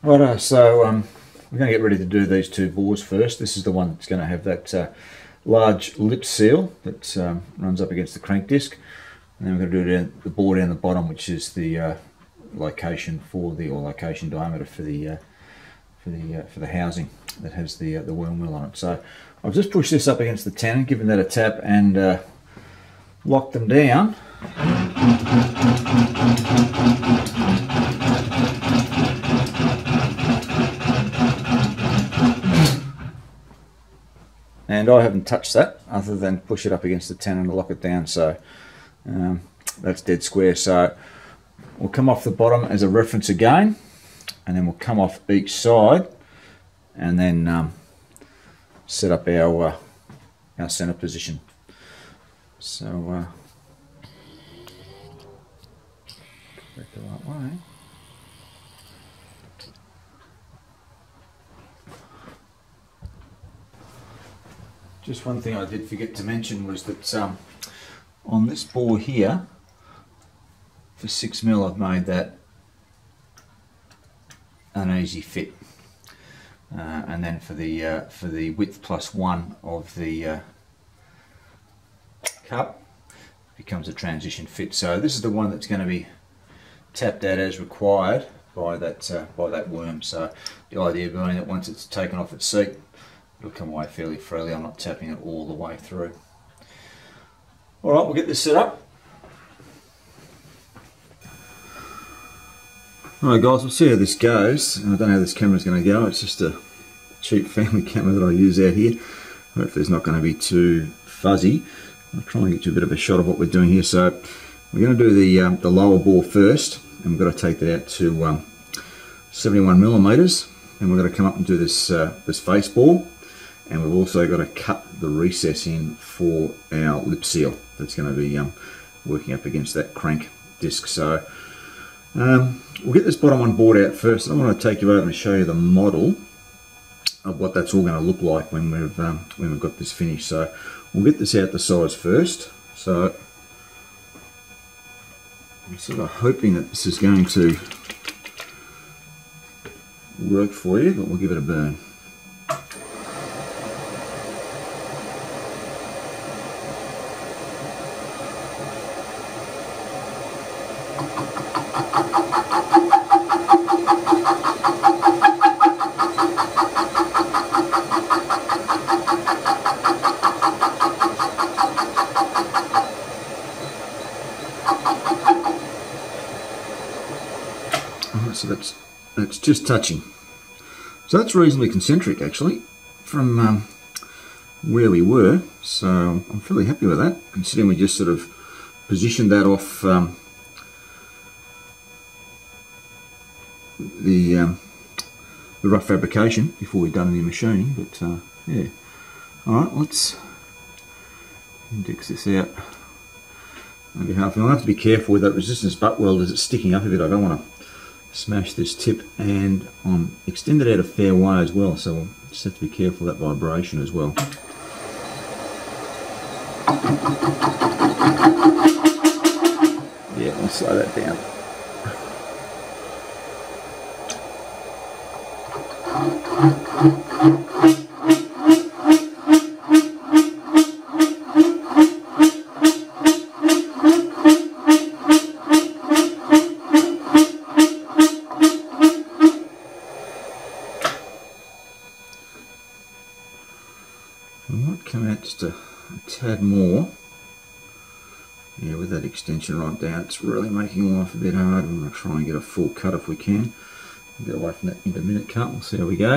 Righto, so we're going to get ready to do these two bores first. This is the one that's going to have that large lip seal that runs up against the crank disc, and then we're going to do the bore down the bottom, which is the location for the, or location diameter for the housing that has the worm wheel on it. So I've just pushed this up against the tenon, given that a tap, and locked them down. And I haven't touched that other than push it up against the tenon and lock it down, so that's dead square. So we'll come off the bottom as a reference again, and then we'll come off each side and then set up our center position. So back the right way. Just one thing I did forget to mention was that on this bore here, for 6mm, I've made that an easy fit, and then for the width +1 of the cup, it becomes a transition fit. So this is the one that's going to be tapped out as required by that worm. So the idea being that once it's taken off its seat, it'll come away fairly freely. I'm not tapping it all the way through. Alright, we'll get this set up. Alright guys, we'll see how this goes. I don't know how this camera's going to go. It's just a cheap family camera that I use out here. Hopefully it's not going to be too fuzzy. I'll try and get you a bit of a shot of what we're doing here. So we're going to do the lower bore first, and we've got to take that out to 71mm, and we're going to come up and do this face bore. And we've also got to cut the recess in for our lip seal that's going to be working up against that crank disc. So we'll get this bottom one bored out first. I want to take you over and show you the model of what that's all going to look like when we've got this finished. So we'll get this out the size first. So I'm sort of hoping that this is going to work for you, but we'll give it a burn. So that's just touching. So that's reasonably concentric actually from where we were. So I'm fairly happy with that, considering we just sort of positioned that off the rough fabrication before we've done any machining. But yeah. All right, let's index this out. Maybe half. I'll have to be careful with that resistance butt weld as it's sticking up a bit. I don't want to smash this tip, and I'm extended out a fair way as well, so we'll just have to be careful of that vibration as well. Yeah, I'll slow that down. I might come out just a tad more. Yeah, with that extension right down, it's really making life a bit hard. I'm going to try and get a full cut if we can. Get away from that intermittent cut. We'll see how we go.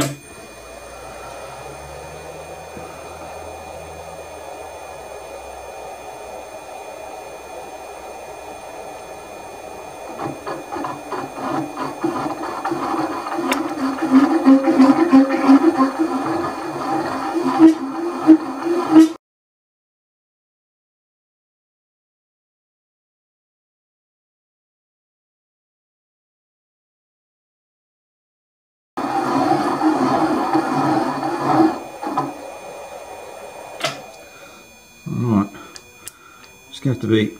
Alright, just going to have to be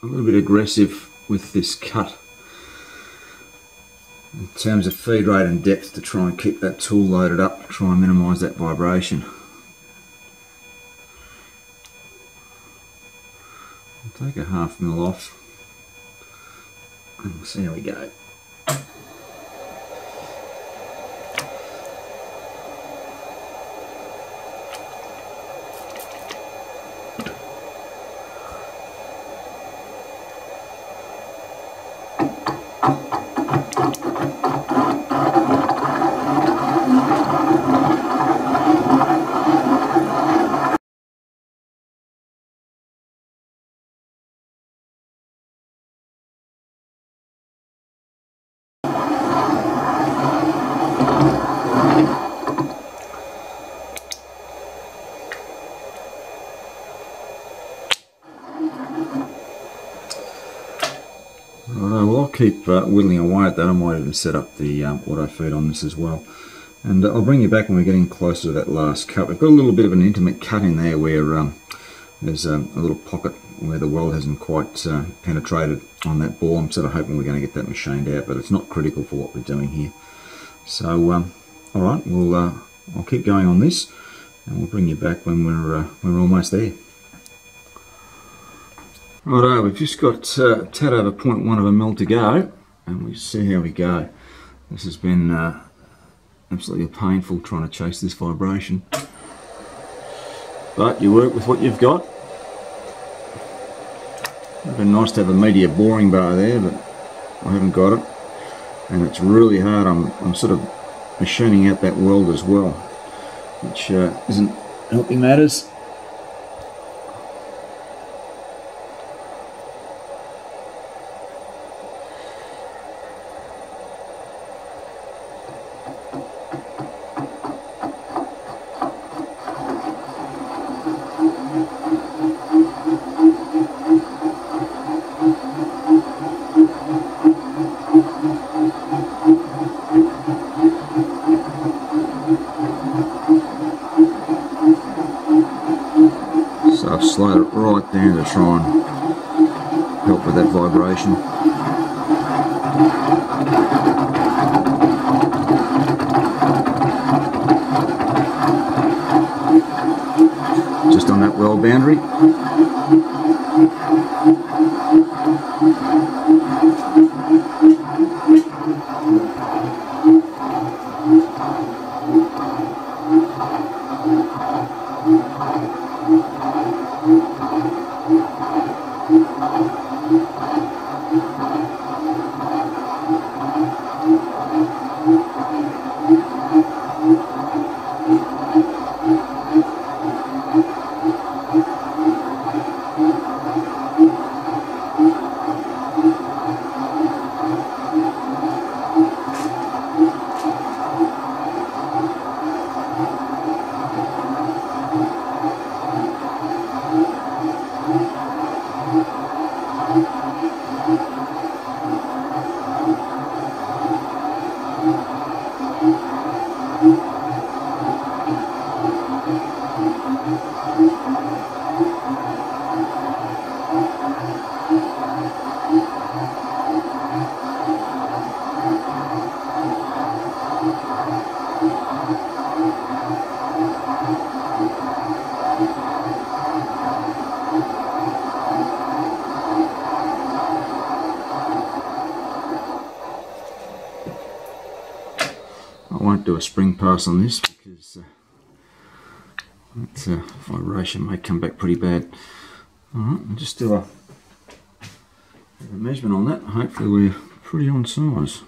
a little bit aggressive with this cut. in terms of feed rate and depth to try and keep that tool loaded up, try and minimise that vibration. I'll take a 1/2 mil off and we'll see how we go. Righto, well I'll keep whittling away at that. I might even set up the auto feed on this as well. And I'll bring you back when we're getting closer to that last cut. We've got a little bit of an intimate cut in there where there's a little pocket where the weld hasn't quite penetrated on that bore. I'm sort of hoping we're going to get that machined out, but it's not critical for what we're doing here. So, alright, I'll keep going on this and we'll bring you back when we're almost there. Righto, we've just got a tad over 0.1 of a mil to go, and we see how we go. This has been absolutely painful trying to chase this vibration, but you work with what you've got. It would have been nice to have a media boring bar there, but I haven't got it, and it's really hard. I'm sort of machining out that weld as well, which isn't helping matters. So I've slowed it right down to try and help with that vibration. Just on that weld boundary. I won't do a spring pass on this because that vibration may come back pretty bad. Alright, I'll just do a measurement on that. Hopefully we're pretty on size.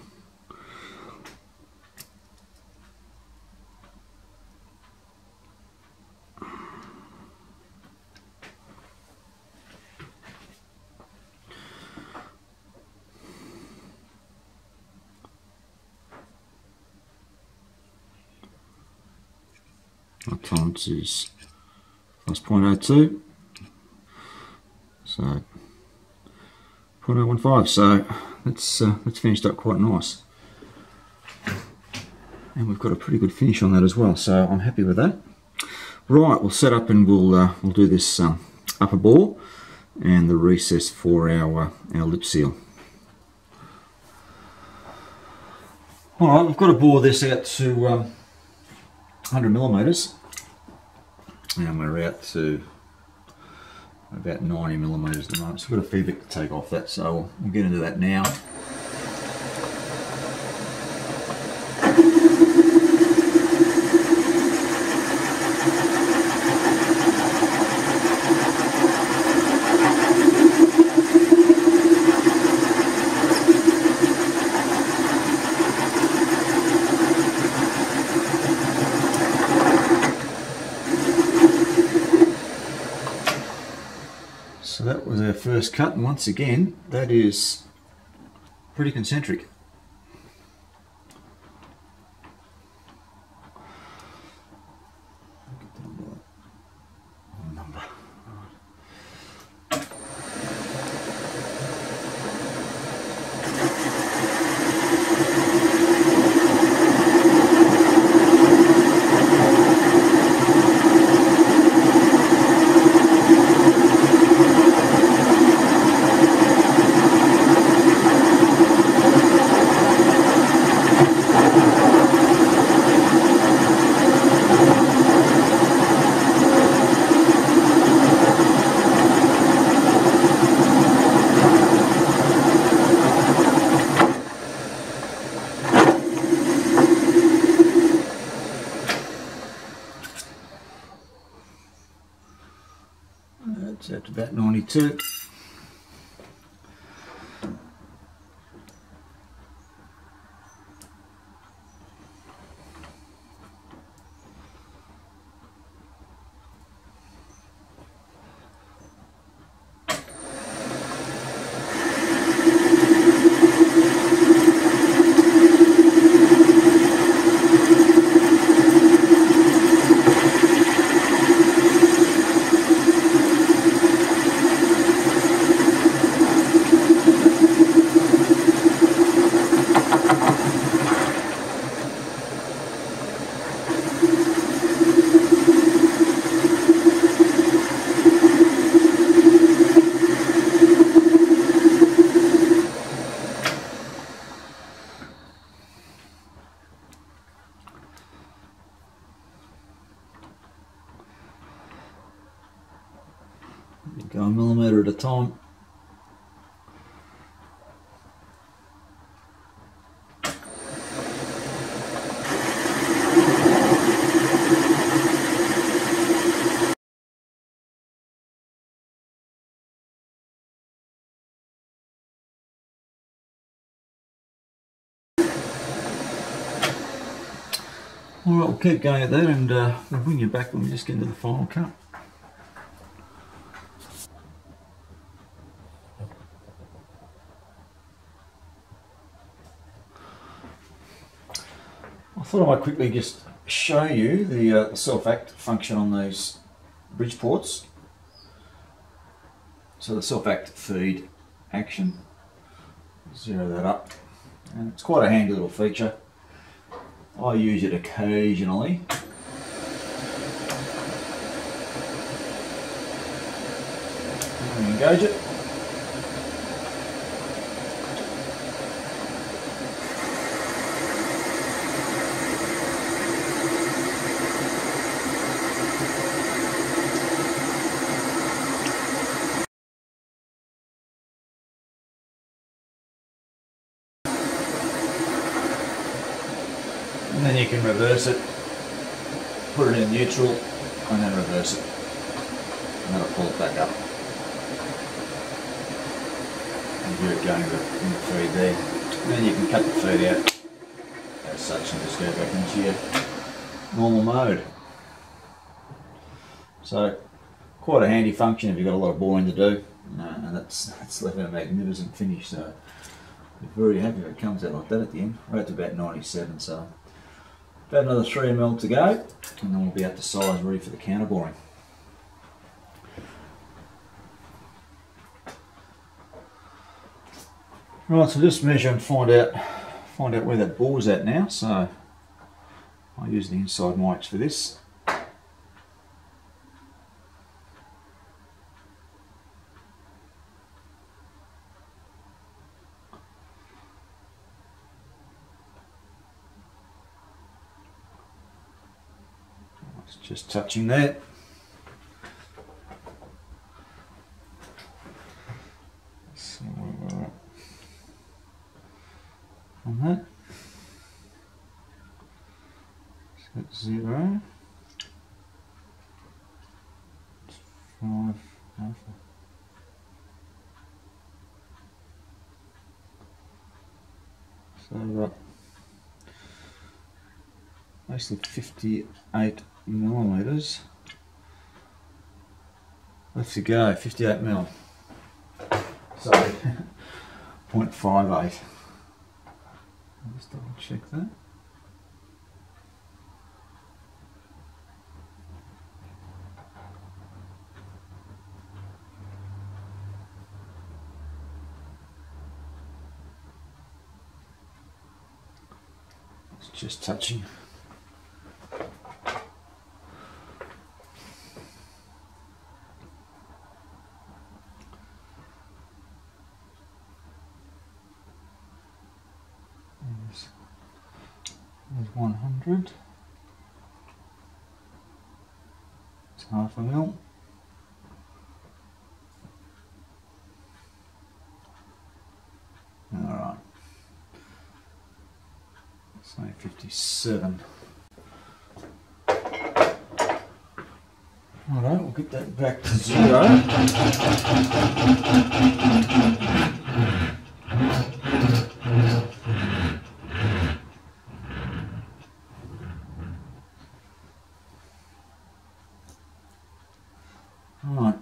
Our tolerance is plus 0.02, so 0.015, so that's finished up quite nice. And we've got a pretty good finish on that as well, so I'm happy with that. Right, we'll set up and we'll do this upper bore and the recess for our lip seal. Alright, we've got to bore this out to 100 millimeters, and we're out to about 90 millimeters at the moment, so we've got a fair bit to take off that, so we'll get into that now. So that was our first cut, and once again that is pretty concentric. That's at about 92. Go a millimetre at a time. Alright, we'll keep going at that, and we'll bring you back when we just get into the final cut. I thought I might quickly just show you the self-act function on these bridge ports. So the self-act feed action, zero that up, and it's quite a handy little feature. I use it occasionally. And engage it. And then you can reverse it, put it in neutral, and then reverse it. And that'll pull it back up. And hear it going in the feed there. And then you can cut the feed out as such and just go back into your normal mode. So, quite a handy function if you've got a lot of boring to do. And that's left a magnificent finish. So, I'm very happy if it comes out like that at the end. We're at about 97, so about another 3 ml to go, and then we'll be up to size ready for the counter boring. Right, so just measure and find out where that bore's at now. So I'll use the inside mics for this. It's just touching that. Let's see where we're at on that. So that's 0. 5 alpha. So basically 58 millimeters left to go. 58 mil. Sorry, 0.58. I'll just double check that. Just touching. There's 100. It's half a mil. All right. Say 57. Alright, we'll get that back to 0. Alright.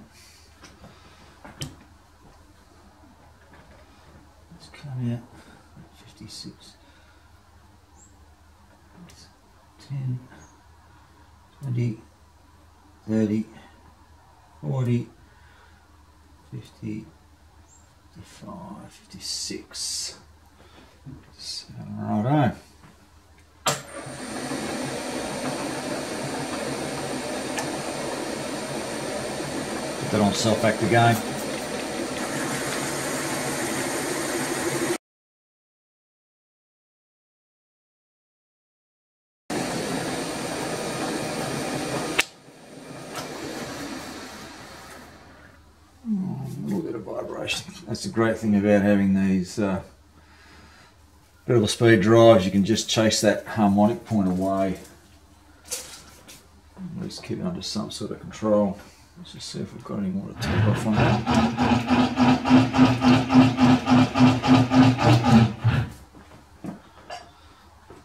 Let's come out 56. 10, 20, 30, 40, 50, 55, 56. Righto. Put that on self-act again. A little bit of vibration. That's the great thing about having these variable speed drives. You can just chase that harmonic point away. At least keep it under some sort of control. Let's just see if we've got any more to take off on that.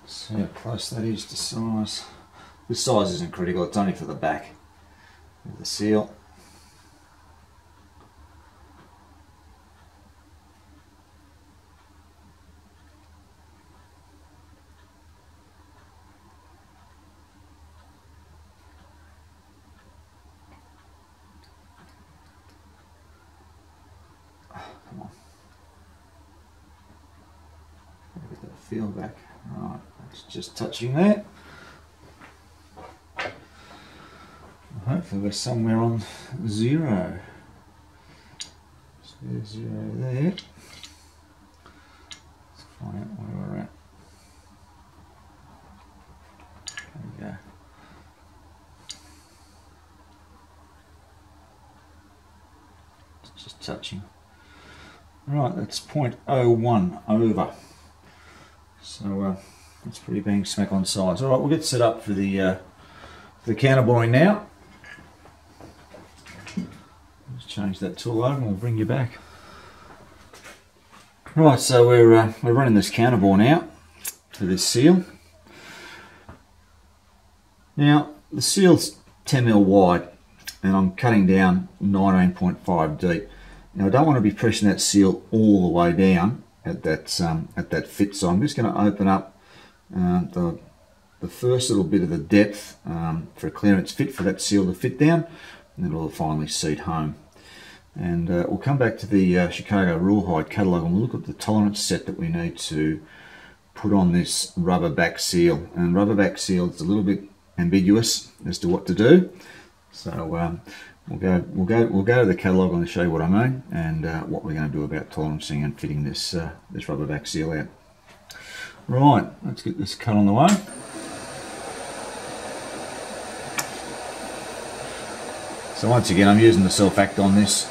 See how close that is to size. This size isn't critical, it's only for the back of the seal. Come on. Get that feel back. Right, it's just touching that. Hopefully we're somewhere on 0. So there's 0 there. Let's find out where we're at. There we go. It's just touching. Right, that's 0.01 over. So that's pretty bang smack on size. All right, we'll get set up for the counterboring now. Just change that tool over and we'll bring you back. Right, so we're running this counterbore now for this seal. Now the seal's 10mm wide, and I'm cutting down 19.5 deep. Now I don't want to be pressing that seal all the way down at that fit, so I'm just going to open up the first little bit of the depth for a clearance fit for that seal to fit down, and then it'll finally seat home. And we'll come back to the Chicago Rawhide catalogue and we'll look at the tolerance set that we need to put on this rubber back seal. And rubber back seal is a little bit ambiguous as to what to do, so we'll go to the catalogue and show you what I mean and what we're going to do about tolerancing and fitting this this rubber back seal out. Right, let's get this cut on the way. So once again, I'm using the self-act on this.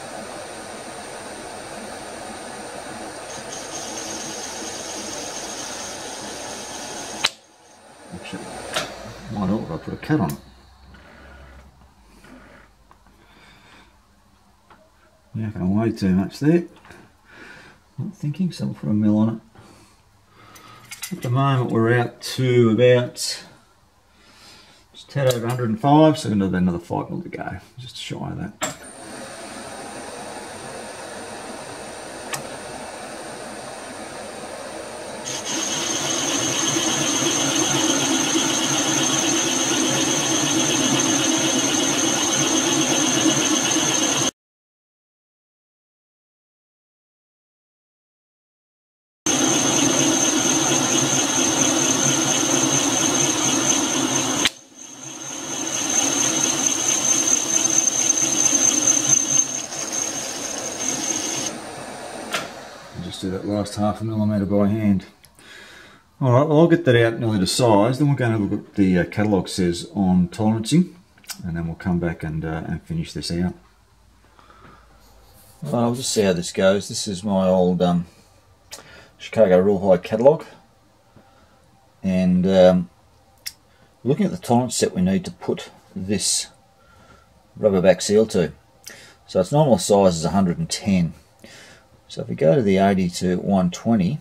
Actually, might help if I put a cut on it. Not going to weigh too much there. Not thinking, so I'll put a mil on it. At the moment we're out to about just a tad over 105, so we've got another 5 mil to go, just shy of that. Just do that last 0.5 millimetre by hand. Alright, well I'll get that out nearly to size, then we'll go and have a look at the catalogue says on tolerancing, and then we'll come back and finish this out. Well, I'll just see how this goes. This is my old Chicago Real High catalogue, and looking at the tolerance set we need to put this rubber back seal to. So its normal size is 110. So if we go to the 80 to 120,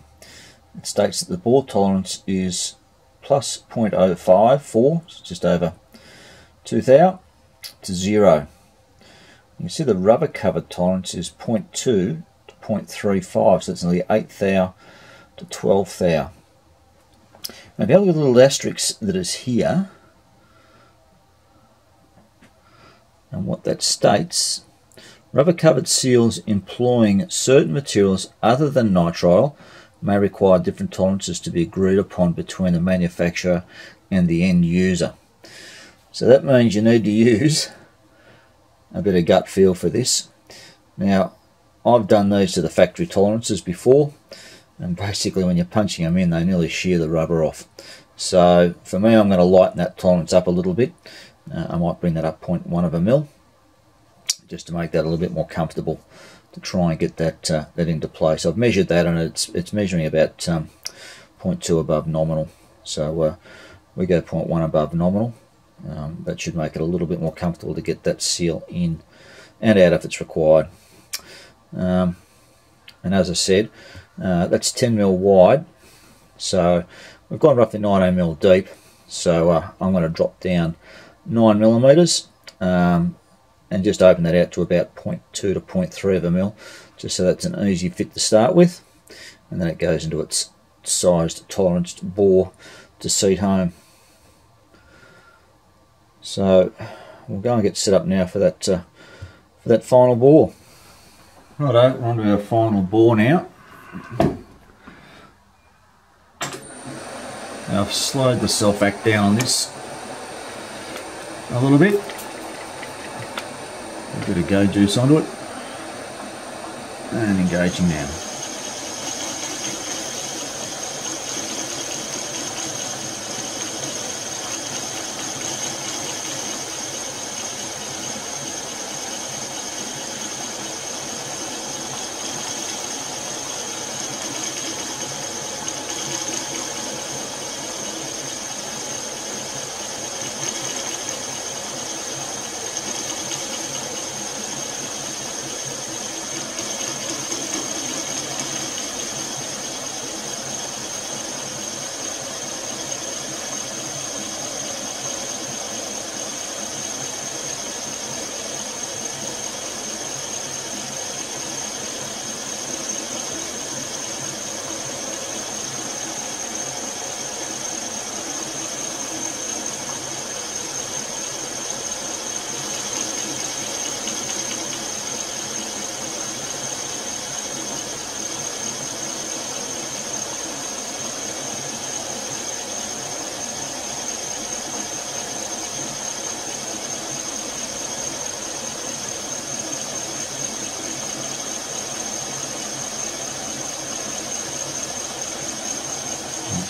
it states that the bore tolerance is plus 0.054, so just over 2 thou, to 0. You can see the rubber covered tolerance is 0.2 to 0.35, so it's nearly 8 thou to 12 thou. Now if you have a look at the little asterisk that is here, and what that states, rubber covered seals employing certain materials other than nitrile may require different tolerances to be agreed upon between the manufacturer and the end user. So that means you need to use a bit of gut feel for this. Now I've done these to the factory tolerances before, and basically when you're punching them in they nearly shear the rubber off. So for me, I'm going to lighten that tolerance up a little bit. I might bring that up 0.1 of a mil, just to make that a little bit more comfortable, to try and get that that into place. I've measured that, and it's measuring about 0.2 above nominal. So we go 0.1 above nominal. That should make it a little bit more comfortable to get that seal in and out if it's required. And as I said, that's 10 mil wide, so we've gone roughly 19 mil deep. So I'm going to drop down 9 millimeters. And just open that out to about 0.2 to 0.3 of a mil, just so that's an easy fit to start with, and then it goes into its sized toleranced bore to seat home. So we'll go and get set up now for that final bore. Righto, we're on to our final bore now. Now I've slowed the self-act down on this a little bit. A bit of go juice onto it, and engaging now.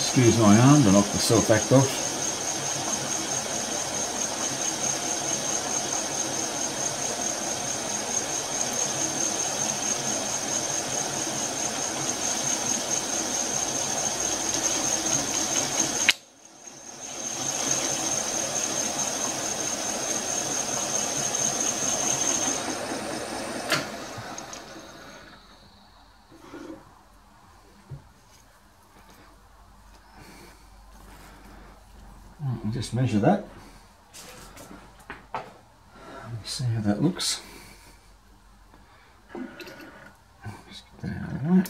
Excuse my arm to knock the self-act off. just measure that. Let's see how that looks. Just get that out of the way.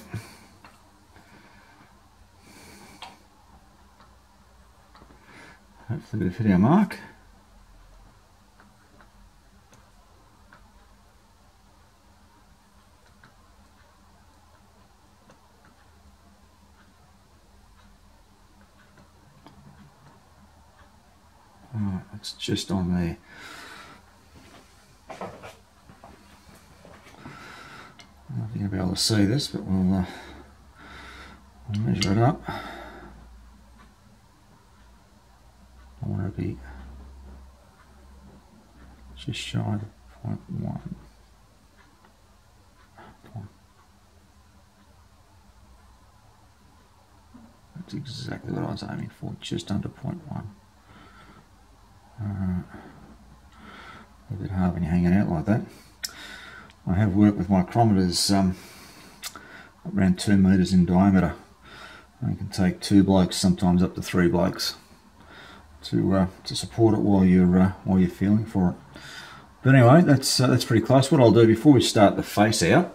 Hopefully we've hit our mark. Alright, it's just on there. I don't know if you're going to be able to see this, but we'll measure it up. I want to be just shy of 0.1. That's exactly what I was aiming for, just under 0.1. A bit hard when you're hanging out like that. I have worked with micrometers around 2 meters in diameter. You can take 2 blokes, sometimes up to 3 blokes, to support it while you're feeling for it. But anyway, that's pretty close. What I'll do before we start the face out,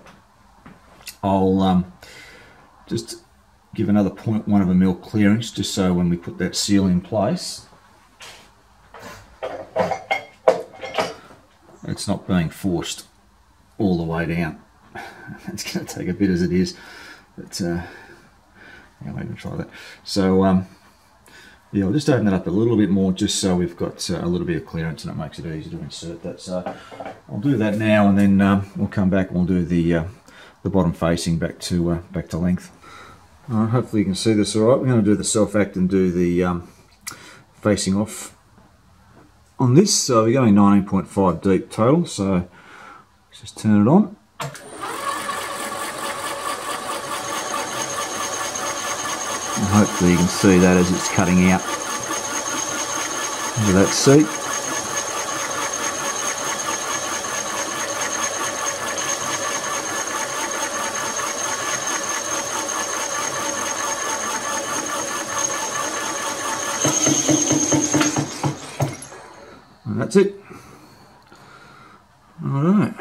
I'll just give another 0.1 of a mil clearance, just so when we put that seal in place, it's not being forced all the way down. It's going to take a bit as it is, but I'll even try that. So yeah, I'll just open it up a little bit more, just so we've got a little bit of clearance, and it makes it easy to insert that. So I'll do that now, and then we'll come back and we'll do the bottom facing back to length. Hopefully you can see this all right. We're going to do the self-act and do the facing off on this. So we're going 19.5 deep total, so let's just turn it on. And hopefully you can see that as it's cutting out. Look at that seat. And that's it. Alright.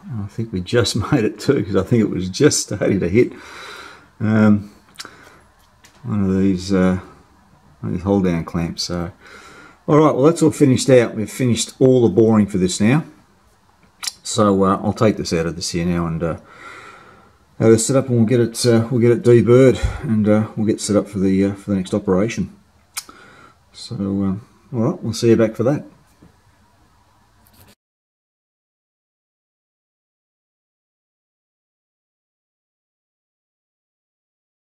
I think we just made it too, because I think it was just starting to hit one of these hold down clamps. So, alright, well that's all finished out. We've finished all the boring for this now. So I'll take this out of this here now and have it set up, and we'll get it deburred, and we'll get set up for the next operation. So alright, we'll see you back for that.